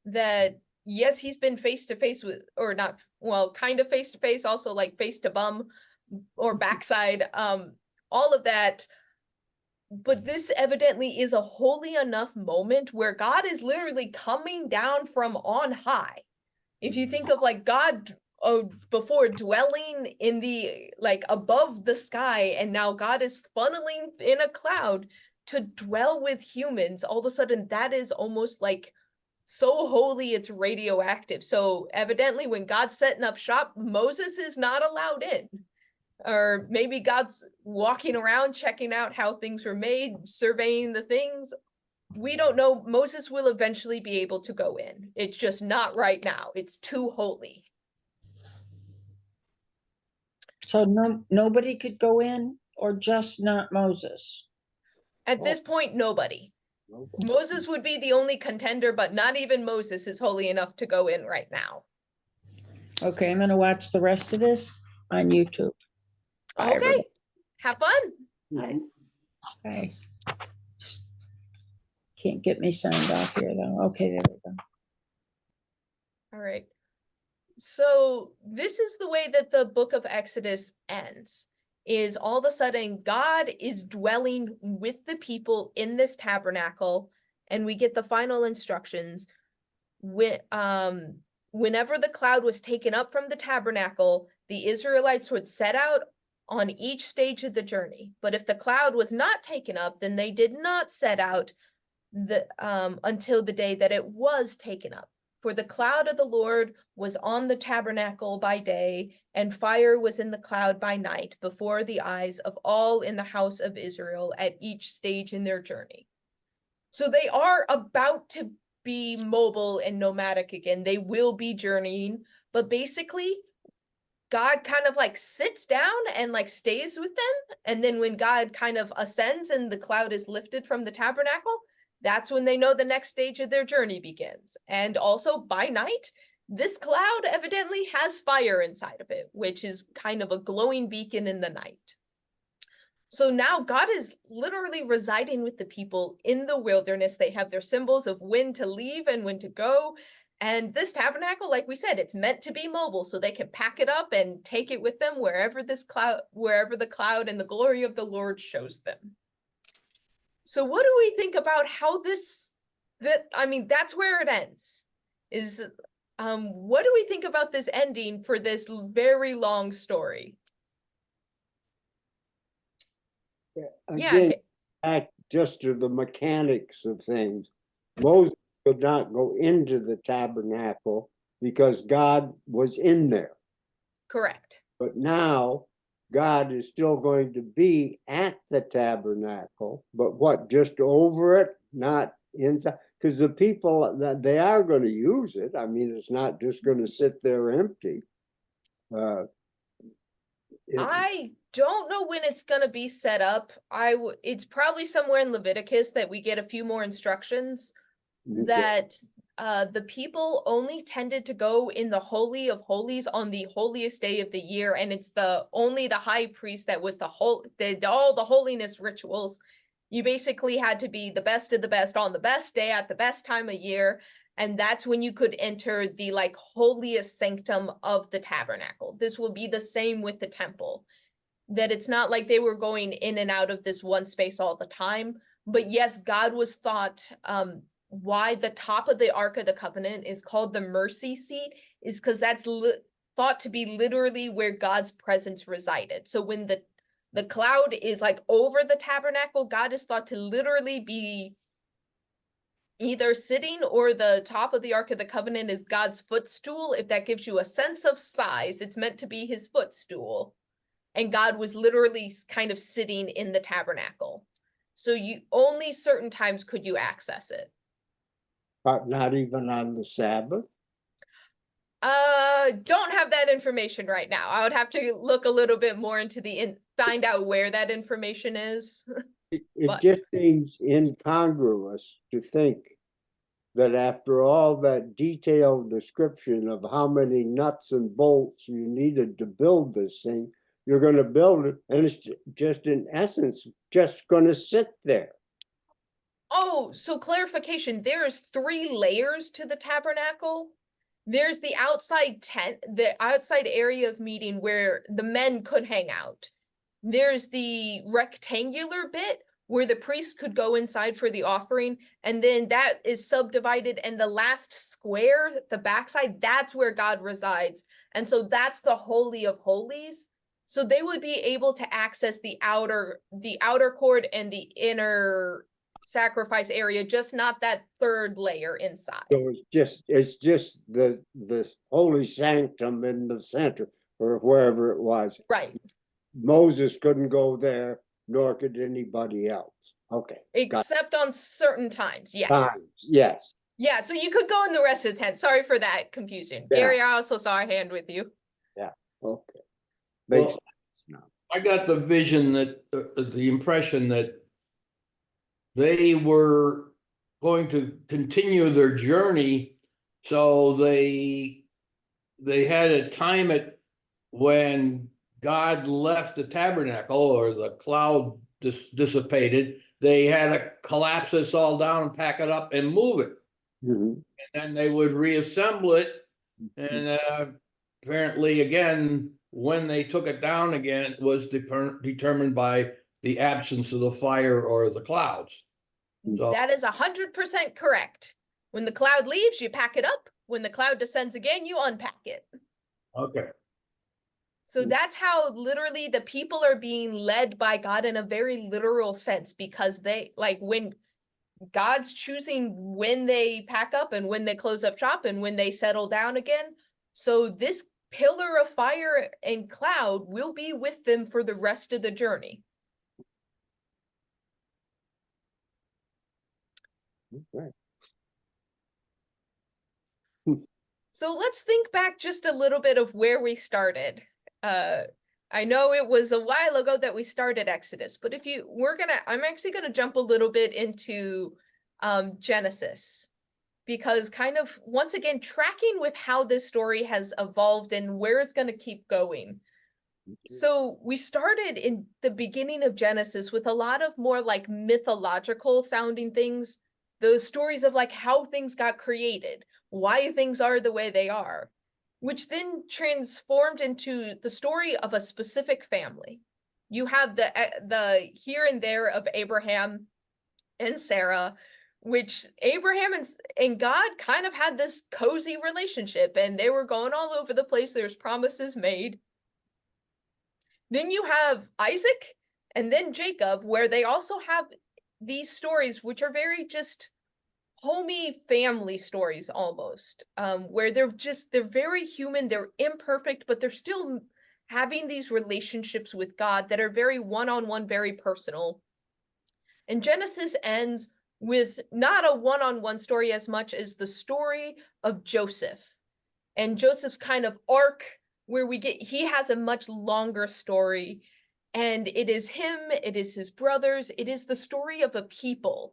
That yes, he's been face to face with, or not, well, kind of face to face, also like face to bum or backside, all of that. But this evidently is a holy enough moment where God is literally coming down from on high If you think of like God before dwelling in the like above the sky, and now God is funneling in a cloud to dwell with humans, all of a sudden that is almost like so holy it's radioactive. So evidently when God's setting up shop, Moses is not allowed in. Or maybe God's walking around checking out how things were made, surveying the things. We don't know. Moses will eventually be able to go in. It's just not right now. It's too holy. So nobody could go in, or just not Moses? At this point, nobody. Moses would be the only contender, but not even Moses is holy enough to go in right now. Okay, I'm gonna watch the rest of this on YouTube. Bye, Okay, everybody. have fun. Bye. Just can't get me signed off here though. Okay, there we go. All right. So this is the way that the book of Exodus ends, is all of a sudden God is dwelling with the people in this tabernacle, and we get the final instructions. Whenever the cloud was taken up from the tabernacle, the Israelites would set out on each stage of the journey. But if the cloud was not taken up, then they did not set out until the day that it was taken up. For the cloud of the Lord was on the tabernacle by day, and fire was in the cloud by night, before the eyes of all in the house of Israel at each stage in their journey. So they are about to be mobile and nomadic again. They will be journeying, but basically God kind of like sits down and like stays with them. And then when God kind of ascends and the cloud is lifted from the tabernacle, that's when they know the next stage of their journey begins. And also by night, this cloud evidently has fire inside of it, which is kind of a glowing beacon in the night. So now God is literally residing with the people in the wilderness. They have their symbols of when to leave and when to go. And this tabernacle, like we said, it's meant to be mobile, so they can pack it up and take it with them wherever the cloud and the glory of the Lord shows them. So what do we think about how that's where it ends. What do we think about this ending for this very long story? Again, okay. back just to the mechanics of things. Moses could not go into the tabernacle because God was in there. Correct. But now God is still going to be at the tabernacle, but what, just over it, not inside? Because the people, that they are going to use it. I mean, it's not just going to sit there empty. I don't know when it's going to be set up. It's probably somewhere in Leviticus that we get a few more instructions that the people only tended to go in the Holy of Holies on the holiest day of the year, and it's only the high priest that was all the holiness rituals. You basically had to be the best of the best on the best day at the best time of year, and that's when you could enter the like holiest sanctum of the tabernacle. This will be the same with the temple, that it's not like they were going in and out of this one space all the time. But yes, God was thought, why the top of the Ark of the Covenant is called the mercy seat is because that's thought to be literally where God's presence resided. So when the cloud is like over the tabernacle, God is thought to literally be either sitting, or the top of the Ark of the Covenant is God's footstool. If that gives you a sense of size, it's meant to be his footstool. And God was literally kind of sitting in the tabernacle. So you only certain times could you access it. But not even on the Sabbath? Don't have that information right now. I would have to look a little bit more into find out where that information is. It just seems incongruous to think that after all that detailed description of how many nuts and bolts you needed to build this thing, you're going to build it, and it's just in essence just going to sit there. Oh, so clarification, there's 3 layers to the tabernacle. There's the outside tent, the outside area of meeting where the men could hang out. There's the rectangular bit where the priest could go inside for the offering, and then that is subdivided, and the last square, the backside, that's where God resides. And so that's the Holy of Holies. So they would be able to access the outer court and the inner sacrifice area, just not that third layer inside. So it's just the holy sanctum in the center or wherever it was. Right. Moses couldn't go there, nor could anybody else. Okay. Except on certain times, yes. Times, yes. Yeah, so you could go in the rest of the tent. Sorry for that confusion. Yeah. Gary, I also saw a hand with you. Okay. Well, Makes sense now. I got the vision that, the impression that they were going to continue their journey. So they had a time at when God left the tabernacle or the cloud dissipated. They had to collapse this all down, pack it up and move it. Mhm. And then they would reassemble it. And apparently, again, when they took it down again, it was determined by the absence of the fire or the clouds. So, That is 100% correct. When the cloud leaves, you pack it up. When the cloud descends again, you unpack it. okay. So that's how literally the people are being led by God in a very literal sense, because they, like, when God's choosing when they pack up and when they close up shop and when they settle down again. So this pillar of fire and cloud will be with them for the rest of the journey. Okay. So let's think back just a little bit of where we started. I know it was a while ago that we started Exodus, but I'm actually gonna jump a little bit into Genesis, because kind of once again tracking with how this story has evolved and where it's gonna keep going. So we started in the beginning of Genesis with a lot of more like mythological sounding things, the stories of like how things got created, why things are the way they are, which then transformed into the story of a specific family. You have the here and there of Abraham and Sarah, which Abraham and God kind of had this cozy relationship, and they were going all over the place. There's promises made. Then you have Isaac and then Jacob, where they also have these stories, which are very just homey family stories almost, where they're very human, they're imperfect, but they're still having these relationships with God that are very one-on-one, very personal. And Genesis ends with not a one-on-one story as much as the story of Joseph and Joseph's kind of arc, where he has a much longer story, and it is him, it is his brothers, it is the story of a people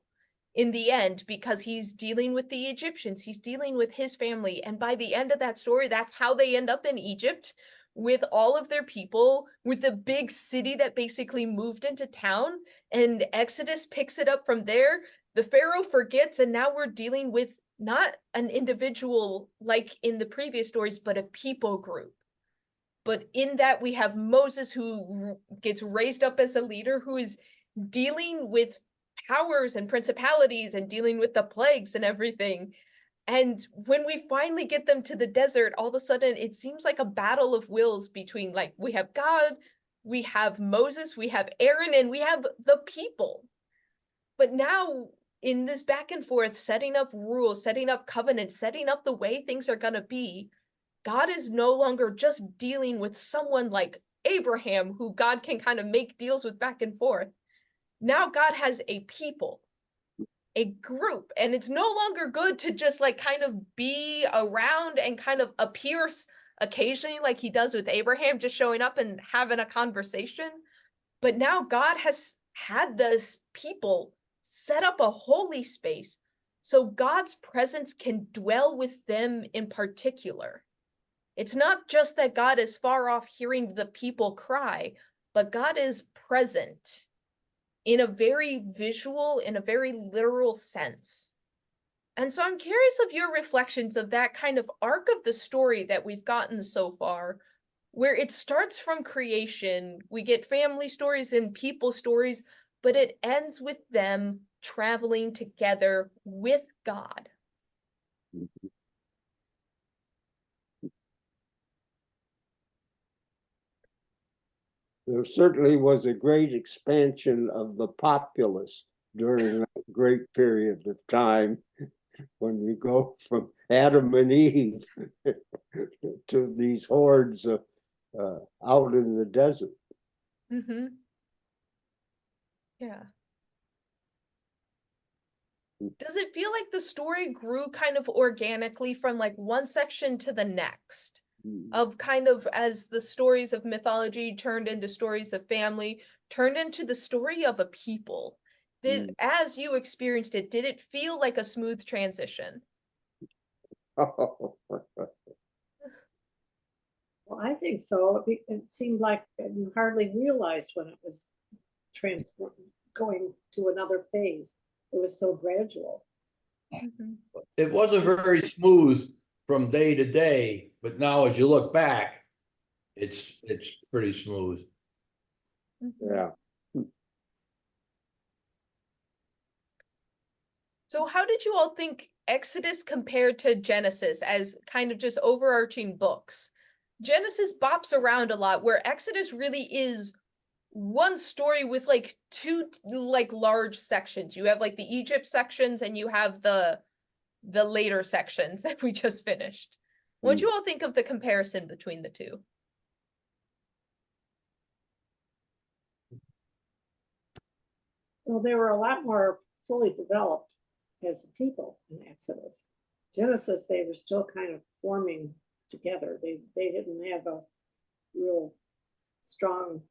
in the end, because he's dealing with the Egyptians, he's dealing with his family, and by the end of that story, that's how they end up in Egypt with all of their people, with the big city that basically moved into town, and Exodus picks it up from there. The Pharaoh forgets, and now we're dealing with not an individual like in the previous stories, but a people group. But in that we have Moses, who gets raised up as a leader, who is dealing with powers and principalities and dealing with the plagues and everything. And when we finally get them to the desert, all of a sudden it seems like a battle of wills between, like, we have God, we have Moses, we have Aaron, and we have the people. But now in this back and forth, setting up rules, setting up covenants, setting up the way things are going to be, God is no longer just dealing with someone like Abraham, who God can kind of make deals with back and forth. Now God has a people, a group, and it's no longer good to just like kind of be around and kind of appear occasionally like he does with Abraham, just showing up and having a conversation. But now God has had this people set up a holy space so God's presence can dwell with them in particular. It's not just that God is far off hearing the people cry, but God is present in a very visual, in a very literal sense. And so I'm curious of your reflections of that kind of arc of the story that we've gotten so far, where it starts from creation. We get family stories and people stories, but it ends with them traveling together with God. There certainly was a great expansion of the populace during that great period of time when we go from Adam and Eve to these hordes out in the desert. Mm-hmm. Yeah. Does it feel like the story grew kind of organically from like one section to the next? Of kind of as the stories of mythology turned into stories of family, turned into the story of a people. As you experienced it, did it feel like a smooth transition? Well, I think so. It seemed like you hardly realized when it was going to another phase. It was so gradual. Mm-hmm. It wasn't very smooth from day to day, but now as you look back, it's pretty smooth. Yeah. So how did you all think Exodus compared to Genesis as kind of just overarching books? Genesis bops around a lot, where Exodus really is one story with like two like large sections. You have like the Egypt sections and you have the later sections that we just finished. What do you all think of the comparison between the two? Well, they were a lot more fully developed as a people in Exodus. Genesis, they were still kind of forming together. They didn't have a real strong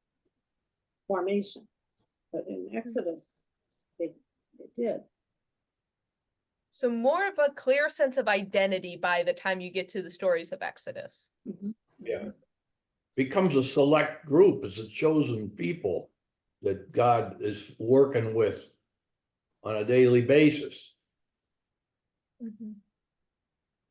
formation, but in Exodus, they did. So more of a clear sense of identity by the time you get to the stories of Exodus. Yeah. Becomes a select group, as a chosen people that God is working with on a daily basis. Mm-hmm.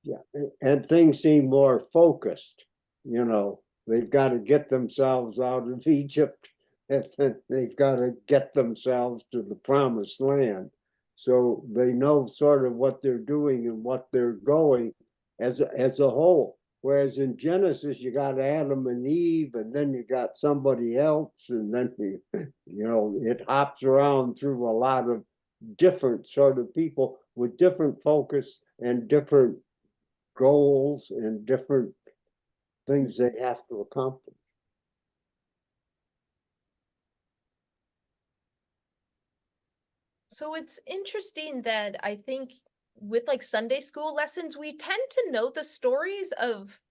Yeah, and things seem more focused. You know, they've got to get themselves out of Egypt, and they've got to get themselves to the promised land. So they know sort of what they're doing and what they're going as a whole. Whereas in Genesis, you got Adam and Eve, and then you got somebody else, and then you know, it hops around through a lot of different sort of people with different focus and different goals and different things they have to accomplish. So it's interesting that I think with like Sunday school lessons, we tend to know the stories of,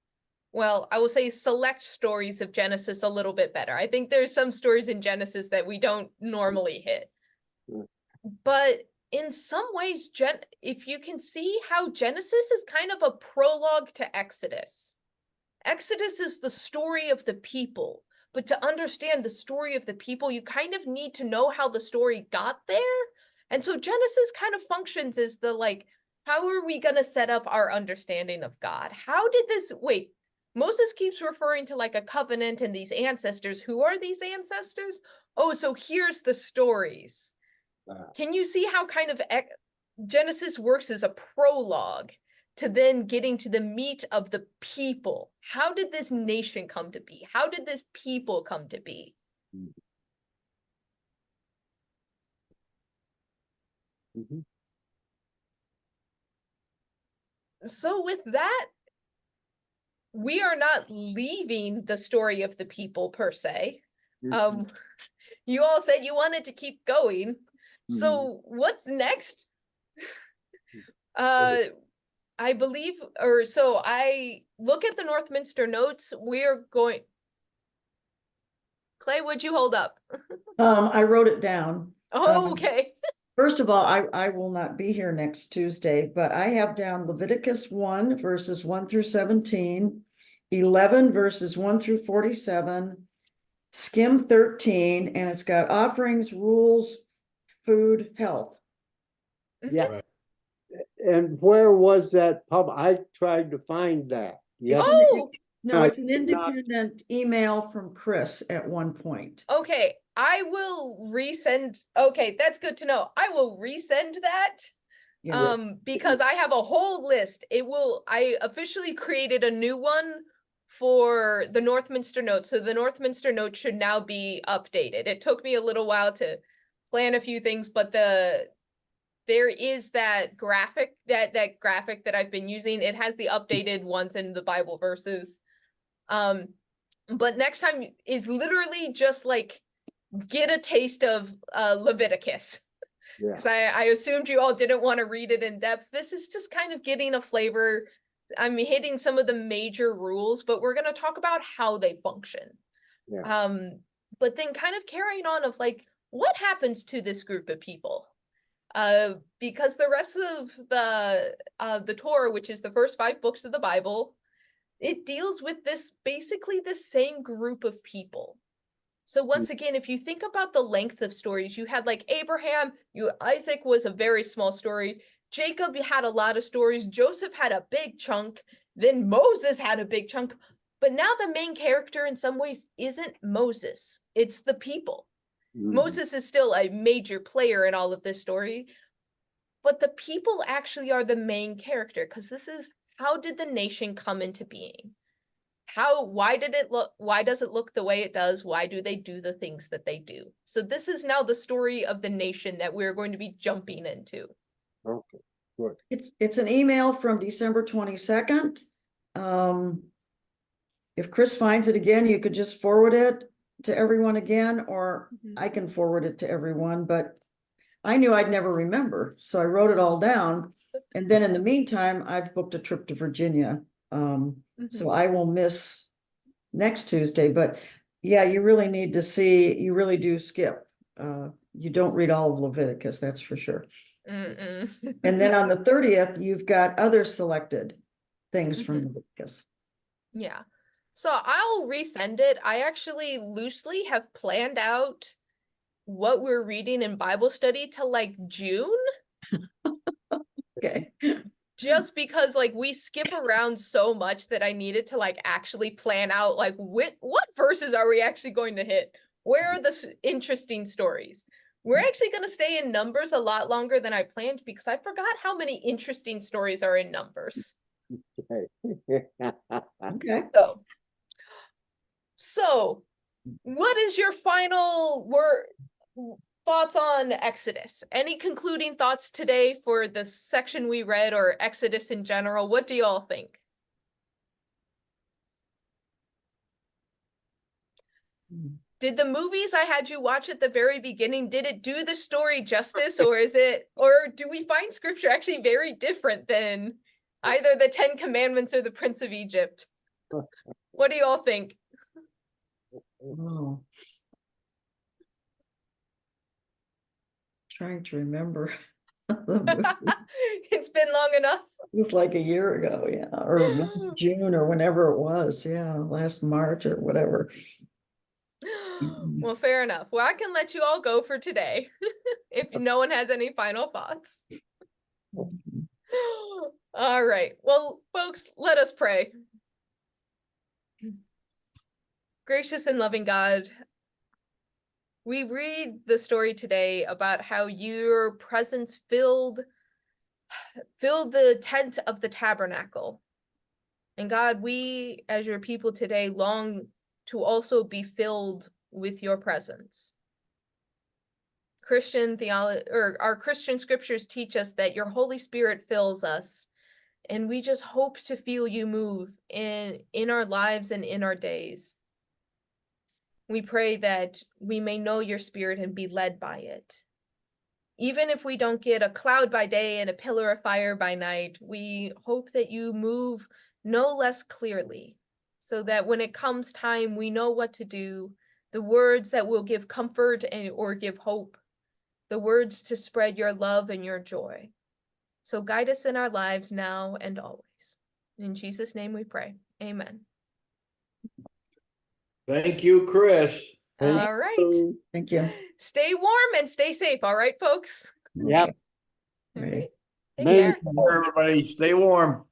well, I will say select stories of Genesis a little bit better. I think there's some stories in Genesis that we don't normally hit. But in some ways, if you can see how Genesis is kind of a prologue to Exodus. Exodus is the story of the people, but to understand the story of the people, you kind of need to know how the story got there. And so Genesis kind of functions as the like, how are we going to set up our understanding of God? How did this, wait, Moses keeps referring to like a covenant and these ancestors. Who are these ancestors? Oh, so here's the stories. Can you see how kind of Genesis works as a prologue to then getting to the meat of the people? How did this nation come to be? How did this people come to be? Mm-hmm. So with that, we are not leaving the story of the people per se. You all said you wanted to keep going. So what's next? I believe, or so I look at the Northminster notes. We're going. Clay, would you hold up? I wrote it down. Oh, okay. First of all, I will not be here next Tuesday, but I have down Leviticus 1 verses 1 through 17, 11 verses 1 through 47, skim 13, and it's got offerings, rules, food, health. Yeah. Right. And where was that pub? I tried to find that. Yes. Oh, No, it's an independent email from Chris at one point. okay. I will resend. Okay, that's good to know. I will resend that. Yeah. Because I have a whole list. I officially created a new one for the Northminster note. So the Northminster note should now be updated. It took me a little while to plan a few things, but there is that graphic that I've been using. It has the updated ones in the Bible verses. But next time is literally just like get a taste of Leviticus. Yeah. Because I assumed you all didn't want to read it in depth. This is just kind of getting a flavor. I'm hitting some of the major rules, but we're going to talk about how they function. Yeah. But then kind of carrying on of like, what happens to this group of people? Because the rest of the Torah, which is the first 5 books of the Bible, it deals with this basically the same group of people. So once again, if you think about the length of stories, you had like Abraham, Isaac was a very small story. Jacob had a lot of stories. Joseph had a big chunk. Then Moses had a big chunk. But now the main character in some ways isn't Moses. It's the people. Mhm. Moses is still a major player in all of this story. But the people actually are the main character because this is how did the nation come into being? Why does it look the way it does? Why do they do the things that they do? So this is now the story of the nation that we're going to be jumping into. Okay, good. It's an email from December 22nd. If Chris finds it again, you could just forward it to everyone again, or I can forward it to everyone, but I knew I'd never remember, so I wrote it all down. And then in the meantime, I've booked a trip to Virginia. So I will miss next Tuesday, but yeah, you really need to see, you really do skip. You don't read all of Leviticus, that's for sure. And then on the 30th, you've got other selected things from Leviticus. Yeah. So I'll resend it. I actually loosely have planned out what we're reading in Bible study till like June. Okay. Just because like we skip around so much that I needed to like actually plan out like what verses are we actually going to hit? Where are the interesting stories? We're actually going to stay in Numbers a lot longer than I planned because I forgot how many interesting stories are in Numbers. Okay. Okay. So what is your final thoughts on Exodus? Any concluding thoughts today for the section we read or Exodus in general? What do you all think? Did the movies I had you watch at the very beginning, did it do the story justice, or do we find scripture actually very different than either the 10 Commandments or the Prince of Egypt? What do you all think? Oh. Trying to remember. It's been long enough. It was like a year ago, yeah, or last June or whenever it was, yeah, last March or whatever. Well, fair enough. Well, I can let you all go for today if no one has any final thoughts. All right. Well, folks, let us pray. Gracious and loving God, we read the story today about how your presence filled the tent of the tabernacle. And God, we as your people today long to also be filled with your presence. Christian theology, or our Christian scriptures teach us that your Holy Spirit fills us, and we just hope to feel you move in our lives and in our days. We pray that we may know your Spirit and be led by it. Even if we don't get a cloud by day and a pillar of fire by night, we hope that you move no less clearly, so that when it comes time, we know what to do, the words that will give comfort or give hope, the words to spread your love and your joy. So guide us in our lives now and always. In Jesus' name we pray. Amen. Thank you, Chris. All right. Thank you. Stay warm and stay safe. All right, folks. Yep. All Right. right. Take Maybe care. Everybody, stay warm.